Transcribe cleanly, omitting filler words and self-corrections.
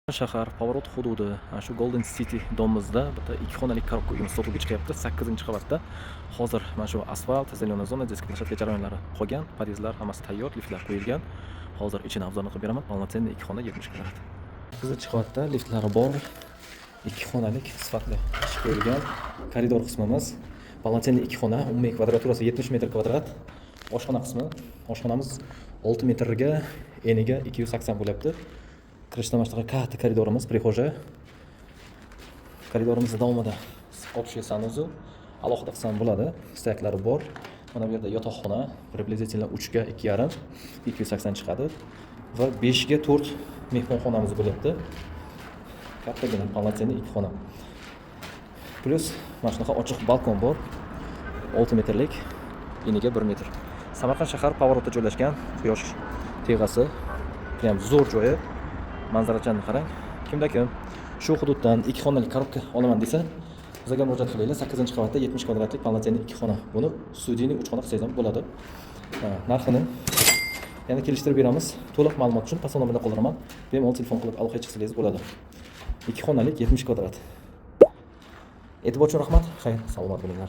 Shahar Pavorot hududi, shu Golden City domimizda bitta 2 xonalik korobka uyimiz sotuvga chiqyapti. 8-qavatda. Hozir mana shu asfalt, zelena zona, детский площадка jarayonlari qolgan, podyezdlar hammasi tayyor, liftlar qo'yilgan. Hozir ichini obzorni qilib beraman. Полноценный 2 xona 70 kvadrat. 8-qavatda liftlari bor. 2 xonalik sifatli ish qo'yilgan. Koridor qismimiz полноценный 2 xona, umumiy kvadraturasi 70 metr kvadrat. Oshxona qismi, oshxonamiz 6 metrga, eniga 280 bo'lyapti. Kirishdan boshqa katta koridorimiz, prixoja. Koridorimiz davomida общий sanuzel, alohida qism bo'ladi, staklari bor. Mana bu yerda yotoqxona, приблизительно 3 ga 2,5, 280 chiqadi va 5 ga 4 mehmonxonamiz bo'lyapti. Kattagina полноценный 2 xona. Plus mana shunaqa ochiq balkon bor. 6 metrlik, eniga 1 metr. Samarqand shahar Pavorotda joylashgan, quyosh teg'asi, ham zo'r joyi. Manzarachani qarang. Kimda-kim shu hududdan 2 xonalik korobka olaman desa, bizga murojaat qilinglar. 8-qavatda 70 kvadratlik полноценный 2 xona. Buni studiyani 3 xona qilsangiz ham bo'ladi. Narxini yana kelishtirib beramiz. To'liq ma'lumot uchun past nomerda qoldiraman. Bemalol telefon qilib aloqaga chiqsangiz bo'ladi. 2 xonalik 70 kvadrat. E'tibor uchun rahmat. Xayr, salomat bo'linglar.